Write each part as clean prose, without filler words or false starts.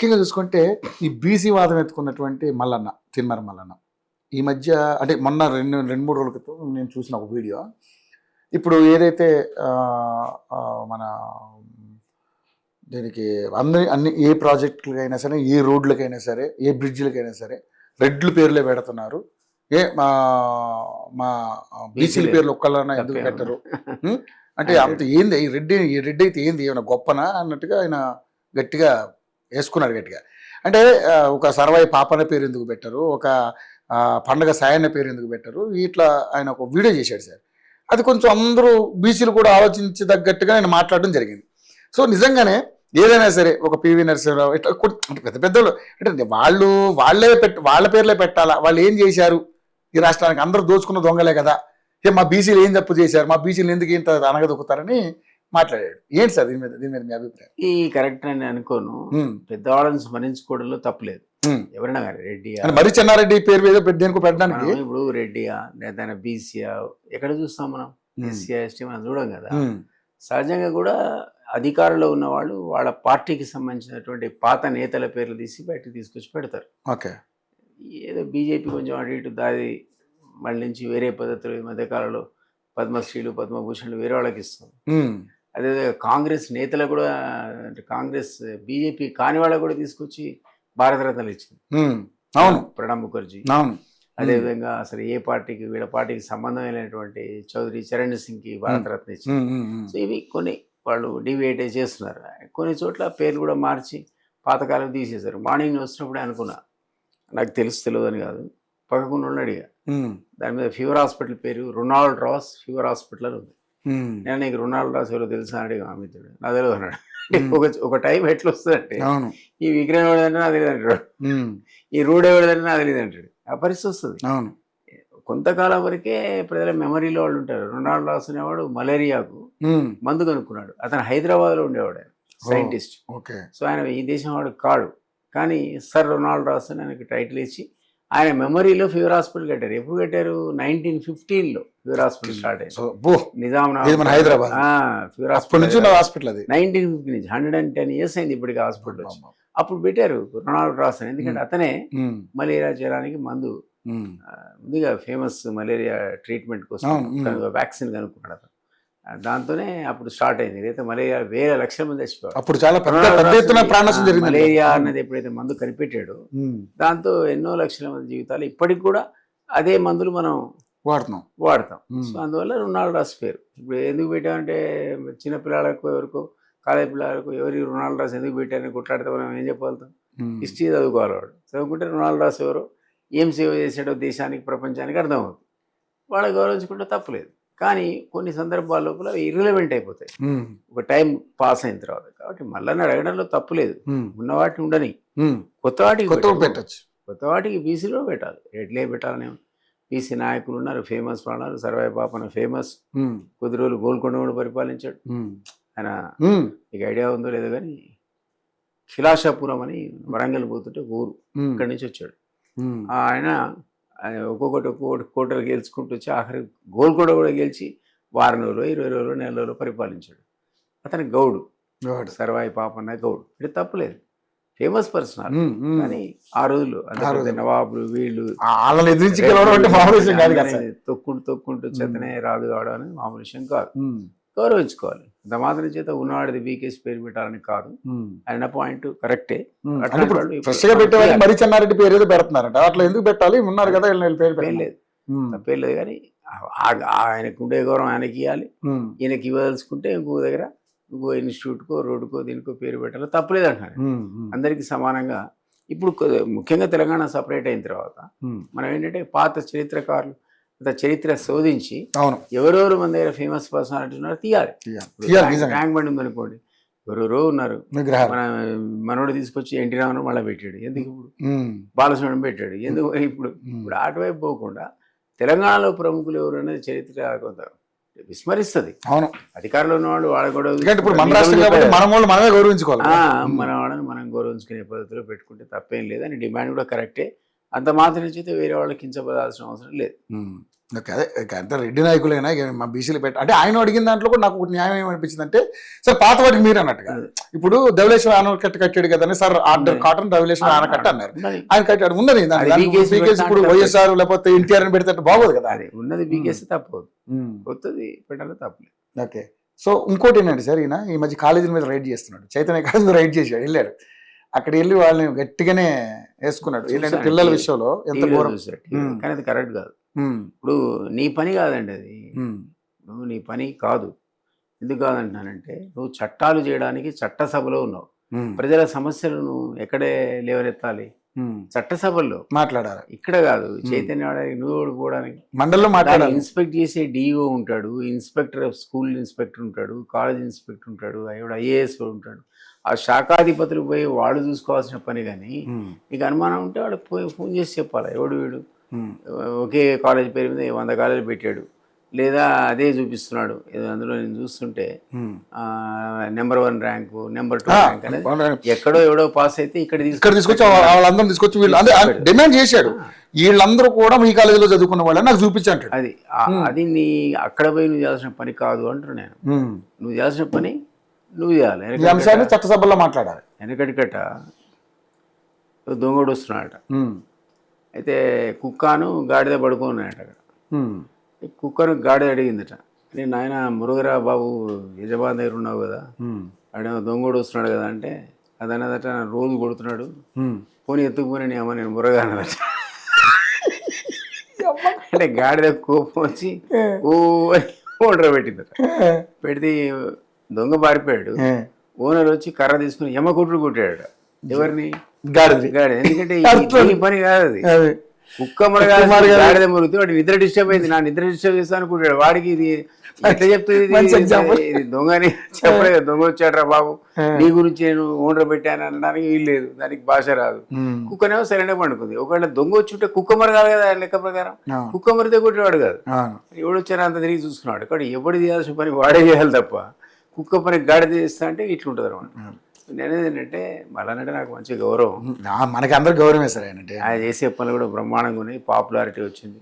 ముఖ్యంగా చూసుకుంటే ఈ బీసీ వాదం ఎత్తుకున్నటువంటి మల్లన్న, తిన్మర మల్లన్న ఈ మధ్య అంటే మొన్న రెండు మూడు రోజుల క్రితం నేను చూసిన ఒక వీడియో. ఇప్పుడు ఏదైతే మన దీనికి అన్ని ఏ ప్రాజెక్టులకైనా సరే, ఏ రోడ్లకైనా సరే, ఏ బ్రిడ్జ్లకైనా సరే రెడ్లు పేర్లే పెడుతున్నారు. మా బీసీల పేర్లు ఒక్కళ్ళన్నా ఎందుకు పెట్టరు అంటే అంత ఏంది ఈ రెడ్డి అయితే ఏంది ఏమైనా గొప్పనా అన్నట్టుగా ఆయన గట్టిగా వేసుకున్నాడు గట్టిగా. అంటే ఒక సర్వాయి పాపన్న పేరు ఎందుకు పెట్టరు, ఒక పండగ సాయన్న పేరు ఎందుకు పెట్టరు, ఇట్లా ఆయన ఒక వీడియో చేశాడు సార్. అది కొంచెం అందరూ బీసీలు కూడా ఆలోచించదగ్గట్టుగా ఆయన మాట్లాడడం జరిగింది. సో నిజంగానే ఏదైనా సరే ఒక పివి నరసింహరావు ఇట్లా అంటే పెద్ద పెద్దలు అంటే వాళ్ళ పేర్లే పెట్టాలా, వాళ్ళు ఏం చేశారు ఈ రాష్ట్రానికి, అందరూ దోచుకున్న దొంగలే కదా, మా బీసీలు ఏం తప్పు చేశారు, మా బీసీలు ఎందుకు ఇంత అనగదొక్కుతారని మాట్లాడాడు. ఏంటి సార్ దీని మీద మీ అభిప్రాయం? ఈ కరెక్ట్ అని అనుకోను. పెద్దవాళ్ళని స్మరించుకోవడంలో తప్పులేదు. ఎవరైనా కానీ రెడ్డి మరి చెన్నారెడ్డి పేరు మీద దేనికో పెట్టడానికి, ఇప్పుడు రెడ్డియా లేదా బీసీయా ఎక్కడ చూస్తాం మనం, ఎస్సీ ఎస్టీ మనం చూడం కదా. సహజంగా కూడా అధికారంలో ఉన్న వాళ్ళు వాళ్ళ పార్టీకి సంబంధించినటువంటి పాత నేతల పేర్లు తీసి బయటకు తీసుకొచ్చి పెడతారు. ఓకే, ఏదో బీజేపీ కొంచెం అటు ఇటు దాది మళ్ళీ నుంచి వేరే పద్ధతులు ఈ మధ్యకాలంలో పద్మశ్రీలు పద్మభూషణ్లు వేరే వాళ్ళకి ఇస్తాం. అదేవిధంగా కాంగ్రెస్ నేతలు కూడా అంటే కాంగ్రెస్ బీజేపీ కాని వాళ్ళకు కూడా తీసుకొచ్చి భారతరత్నలు ఇచ్చింది. అవును, ప్రణబ్ ముఖర్జీ. అవును, అదేవిధంగా అసలు ఏ పార్టీకి వీళ్ళ పార్టీకి సంబంధం లేనటువంటి చౌదరి చరణ్ సింగ్కి భారతరత్న ఇచ్చింది. సో ఇవి కొన్ని వాళ్ళు డివియేట్ చేస్తున్నారు. కొన్ని చోట్ల పేర్లు కూడా మార్చి పాతకాలం తీసేశారు. మార్నింగ్ వచ్చినప్పుడే అనుకున్నా, నాకు తెలియదు అని కాదు, పక్కకుండా అడిగా, దాని మీద ఫీవర్ హాస్పిటల్ పేరు రొనాల్డ్ రాస్ ఫీవర్ హాస్పిటల్ అని ఉంది. నేను నీకు రొనాల్డ్ రాస్ ఎవరో తెలుసా అడిగా, అమితుడు నా తెలియదు అన్నాడు. ఒక టైం ఎట్లా వస్తుందంటే ఈ విగ్రహం ఎవరిదంటే నాకు తెలియదు అంటాడు, ఈ రోడ్ ఎవరిదంటే నాకు తెలియదు అంటాడు. ఆ పరిస్థితి వస్తుంది. కొంతకాలం వరకే ప్రజల మెమరీలో వాళ్ళు ఉంటారు. రొనాల్డ్ రాస్ అనేవాడు మలేరియాకు మందు కనుక్కున్నాడు. అతను హైదరాబాద్లో ఉండేవాడు, ఆయన సైంటిస్ట్. సో ఆయన ఈ దేశం వాడు కాడు, కానీ సర్ రొనాల్డ్ రాస్ అని ఆయనకి టైటిల్ ఇచ్చి ఆయన మెమరీలో ఫీవర్ హాస్పిటల్ కట్టారు. ఎప్పుడు కట్టారు? 1915లో ఫీవర్ హాస్పిటల్ స్టార్ట్ అయింది నిజామాబాద్ హైదరాబాద్. ఫీవర్ హాస్పిటల్ 1950 నుంచి 110 years అయింది ఇప్పటికి హాస్పిటల్. అప్పుడు పెట్టారు రొనాల్డ్ రాస్ అని, ఎందుకంటే అతనే మలేరియా జ్వరానికి మందు ముందుగా ఫేమస్ మలేరియా ట్రీట్మెంట్ కోసం వ్యాక్సిన్ కనుక్కున్నాడు అతను. దాంతోనే అప్పుడు స్టార్ట్ అయింది. ఇదైతే మలేరియా వేల లక్షల మంది చచ్చిపోయారు. అప్పుడు చాలా పెద్ద ఎత్తున ప్రాణ నష్టం జరిగింది. మలేరియా అన్నది ఎప్పుడైతే మందు కనిపెట్టాడో దాంతో ఎన్నో లక్షల మంది జీవితాలు ఇప్పటికి కూడా అదే మందులు మనం వాడతాం. సో అందువల్ల రొనాల్డ్ రాస్ పేరు ఇప్పుడు ఎందుకు పెట్టామంటే చిన్నపిల్లలకు ఎవరికో కాలేజీ పిల్లలకు ఎవరి రొనాల్డ్ రాస్ ఎందుకు పెట్టారని కొట్లాడితే మనం ఏం చెప్పగలుగుతాం? హిస్టరీ చదువుకోవాలి. వాడు చదువుకుంటే రొనాల్డ్ రాస్ ఎవరో ఏం సేవ చేసాడో దేశానికి ప్రపంచానికి అర్థమవుతుంది. వాళ్ళ గౌరవించుకుంటే తప్పులేదు. కానీ కొన్ని సందర్భాల లోపల ఇర్రిలవెంట్ అయిపోతాయి ఒక టైం పాస్ అయిన తర్వాత. కాబట్టి మళ్ళీ అడగడంలో తప్పు లేదు. ఉన్న వాటిని ఉండని, కొత్త వాటికి బీసీలో పెట్టాలి. రెడ్లే పెట్టాలని బీసీ నాయకులు ఉన్నారు, ఫేమస్ ఉన్నారు. సర్వాయి పాపన ఫేమస్, కొద్ది రోజులు గోల్కొండ కూడా పరిపాలించాడు ఆయన. మీకు ఐడియా ఉందో లేదో కానీ శిలాషాపురం అని వరంగల్ పోతుంటే ఊరు, ఇక్కడి నుంచి వచ్చాడు ఆయన. ఒక్కొక్కటి కోటలు గెలుచుకుంటూ వచ్చి ఆఖరి గోల్కొండ కూడా గెలిచి 10 రోజులు 20 రోజులు నెల రోజులు పరిపాలించాడు. అతని గౌడు సర్వాయి పాపన్న గౌడు. ఇది తప్పులేదు, ఫేమస్ పర్సన్. కానీ ఆ రోజులు నవాబులు వీళ్ళు తొక్కుంటూ చేతనే రాదు కావడం అనేది మామూలు విషయం కాదు. గౌరవించుకోవాలి. అంత మాత్రం చేత ఉన్నవాడిది వీకేసి పేరు పెట్టాలని కాదు. ఆయన పాయింట్ కరెక్టే. మరి చెన్నారెడ్డి పేరు ఏదో పెడుతున్నారంట, అట్లా ఎందుకు పెట్టాలి? ఉన్నారు కదా లేదు, తప్పేం లేదు. కానీ ఆయనకు ఉండే గౌరవం ఆయనకి ఇవ్వాలి. ఈయనకి ఇవ్వదలుచుకుంటే ఇంకో దగ్గర ఇంకో ఇన్స్టిట్యూట్కో రోడ్డుకో దీనికో పేరు పెట్టాలి, తప్పలేదు అంటారు. అందరికీ సమానంగా. ఇప్పుడు ముఖ్యంగా తెలంగాణ సపరేట్ అయిన తర్వాత మనం ఏంటంటే పాత చరిత్రకారులు చరిత్ర శోధించి ఎవరెవరు మన దగ్గర ఫేమస్ పర్సనాలిటీ ఉన్నారో తీయాలి. ట్యాంక్ బండి ఉందనుకోండి, ఎవరెవరో ఉన్నారు. మన మనోడు తీసుకొచ్చి ఎన్టీ రామారావు మళ్ళీ పెట్టాడు, ఎందుకు ఇప్పుడు బాలసుబ్రహ్మణ్యం పెట్టాడు, ఎందుకు ఇప్పుడు అటువైపు పోకుండా తెలంగాణలో ప్రముఖులు ఎవరు అనేది చరిత్ర కొంత విస్మరిస్తుంది. అధికారంలో ఉన్న వాళ్ళు వాళ్ళ కూడా మనమే గౌరవించుకోవాలి. మన వాళ్ళని మనం గౌరవించుకునే పద్ధతిలో పెట్టుకుంటే తప్పేం లేదు అని డిమాండ్ కూడా కరెక్టే. అంత మాత్రం చేస్తే వేరే వాళ్ళకి కించపడాల్సిన అవసరం లేదు. ఓకే, అదే ఇక అంటే రెడ్డి నాయకులైనా ఇక మా బీసీలు పెట్టి అంటే ఆయన అడిగిన దాంట్లో కూడా నాకు ఒక న్యాయం ఏమనిపించింది అంటే సార్ పాత వాటికి మీరు అన్నట్టుగా ఇప్పుడు ధవళేశ్వర ఆనకట్ట కట్టాడు కదండి సార్, ఆర్డర్ కాటన్ ధవళేశ్వర ఆనకట్ట అన్నారు, ఆయన కట్టాడు ఉన్నది బీకేసి ఇప్పుడు వైఎస్ఆర్ లేకపోతే ఎన్టీఆర్ అని పెడితే బాగోదు కదా, అది ఉన్నది బీకేసి తప్పదు, కొత్తది పెట్టాలి తప్పలేదు. ఓకే. సో ఇంకోటి ఏంటంటే సార్, ఈయన ఈ మధ్య కాలేజీల మీద రైడ్ చేస్తున్నాడు, చైతన్య కాలేజీ మీద రైడ్ చేశాడు, వెళ్ళాడు అక్కడ వెళ్ళి వాళ్ళని గట్టిగానే వేసుకున్నాడు. ఏంటంటే పిల్లల విషయంలో ఎంత ఘోరం. కానీ అది కరెక్ట్ కాదు. ఇప్పుడు నీ పని కాదండి అది, నువ్వు నీ పని కాదు. ఎందుకు కాదంటున్నానంటే నువ్వు చట్టాలు చేయడానికి చట్టసభలో ఉన్నావు, ప్రజల సమస్యలను ఎక్కడే లేవనెత్తాలి, చట్టసభల్లో మాట్లాడాలి, ఇక్కడ కాదు. చైతన్య నువ్వు ఓడిపోవడానికి మండలంలో మాట్లాడాలి. ఇన్స్పెక్ట్ చేసే డిఓ ఉంటాడు, ఇన్స్పెక్టర్ స్కూల్ ఇన్స్పెక్టర్ ఉంటాడు, కాలేజ్ ఇన్స్పెక్టర్ ఉంటాడు, ఐఏఎస్ ఉంటాడు. ఆ శాఖాధిపతులు పోయి వాళ్ళు చూసుకోవాల్సిన పని. కానీ నీకు అనుమానం ఉంటే వాళ్ళకి పోయి ఫోన్ చేసి చెప్పాలి, ఎవడు వీడు ఒకే కాలేజ్ పేరు మీద 100 కాలేజీలు పెట్టాడు, లేదా అదే చూపిస్తున్నాడు ఏదో, అందులో నేను చూస్తుంటే నెంబర్ 1 ర్యాంకు, నెంబర్ 2 ర్యాంక్ అనేది ఎక్కడో ఎవడో పాస్ అయితే ఇక్కడ తీసుకొచ్చి వాళ్ళందరూ తీసుకొచ్చి వీళ్ళు డిమాండ్ చేశాడు, వీళ్ళందరూ కూడా మీ కాలేజీలో చదువుకున్న వాళ్ళని నాకు చూపించాడు. అది నీ అక్కడ పోయి నువ్వు చేయాల్సిన పని కాదు అంటున్నా నేను. నువ్వు చేయాల్సిన పని నువ్వు చేయాలి. ఈ అంశాన్ని చట్టసభలో మాట్లాడాలి. వెనకటికట దొంగడు వస్తున్నాడట, అయితే కుక్కను గాడిద పడుకున్నాడట. అక్కడ కుక్కను గాడిద అడిగిందట, నేను నాయన మురుగరా బాబు యజమాని దగ్గర ఉన్నావు కదా, ఆడేమో దొంగడు వస్తున్నాడు కదా అంటే, అది అన్నదట రోజు కొడుతున్నాడు, పోనీ ఎత్తుకుపోయిన నీ అమ్మ నేను మురగా అన్నదట. అంటే గాడిద కోపం వచ్చి ఓ ఓడర పెట్టిందట. పెడితే దొంగ పారిపోయాడు. ఓనర్ వచ్చి కర్ర తీసుకుని యమ కొట్టుడు కొట్టాడట. ఎవరిని? గాడిద. ఎందుకంటే ఈ పని కాదు అది, కుక్క గాడిద మురిగితే వాడి నిద్ర డిస్టర్బ్ అయింది, నా నిద్ర డిస్టర్బ్ చేస్తా అనుకుంటాడు. వాడికి ఇది ఎట్లా చెప్తుంది, ఇది దొంగని చెప్పలేదు, దొంగ వచ్చాడరా బాబు నీ గురించి నేను ఓనర్ పెట్టాను అనడానికి వీలు లేదు, దానికి భాష రాదు. కుక్కనేమో సరైన పండుకుంది. ఒకవేళ దొంగ వచ్చుంటే కుక్క మరగాలి కదా ఆయన లెక్క ప్రకారం, కుక్క మరితే కొట్టేవాడు కాదు. ఎవడు వచ్చారో అంత తిరిగి చూస్తున్నాడు. కానీ ఎవడు చేయాల్సిన పని వాడే చేయాలి తప్ప కుక్క పని గాడిద చేస్తా అంటే ఇట్లుంటుంది అనమాట. నేనేది ఏంటంటే మళ్ళీ నాకు మంచి గౌరవం, మనకి అందరు గౌరవమే సార్. ఆయన చేసే పనులు కూడా బ్రహ్మాండంగా ఉన్నాయి, పాపులారిటీ వచ్చింది,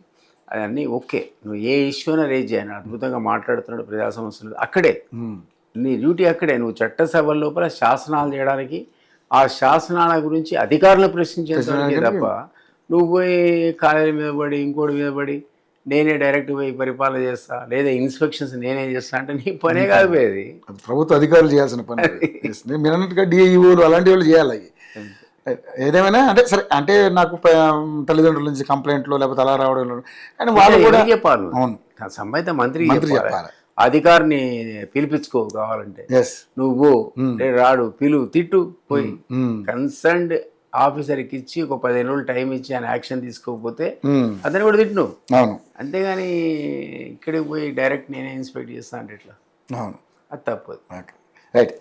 అవన్నీ ఓకే. నువ్వు ఏ ఇష్యూనా రేజ్ చేయను, అద్భుతంగా మాట్లాడుతున్నాడు, ప్రజా సమస్యలు అక్కడే నీ డ్యూటీ అక్కడే. నువ్వు చట్టసభల లోపల శాసనాలు చేయడానికి, ఆ శాసనాల గురించి అధికారులను ప్రశ్నించడానికి తప్ప నువ్వు పోయి కాలేజీ మీద పడి ఇంకోటి మీద పడి నేనే డైరెక్ట్ పోయి పరిపాలన చేస్తా, లేదా ఇన్స్పెక్షన్స్ నేనే చేస్తా అంటే నీ పనే కాదు పోయేది. ప్రభుత్వ అధికారులు చేయాల్సిన పని. మీరు అన్నట్టుగా డిఐఓలు అలాంటి వాళ్ళు చేయాలి. ఏదేమైనా అంటే సరే, అంటే నాకు తల్లిదండ్రుల నుంచి కంప్లైంట్లు లేకపోతే అలా రావడం, కానీ వాళ్ళు కూడా చెప్పాలి. అవును, సంబంధిత మంత్రి చెప్పాలి, అధికారిని పిలిపించుకో కావాలంటే, నువ్వు రాడు పిలు తిట్టు పోయి కన్సర్న్డ్ ఆఫీసర్కి ఇచ్చి ఒక 15 రోజులు టైం ఇచ్చి ఆయన యాక్షన్ తీసుకోకపోతే అతను కూడా తిట్టు. అంతేగాని ఇక్కడికి పోయి డైరెక్ట్ నేనే ఇన్స్పెక్ట్ చేస్తా అంటే ఎట్లా, అది తప్పదు. రైట్.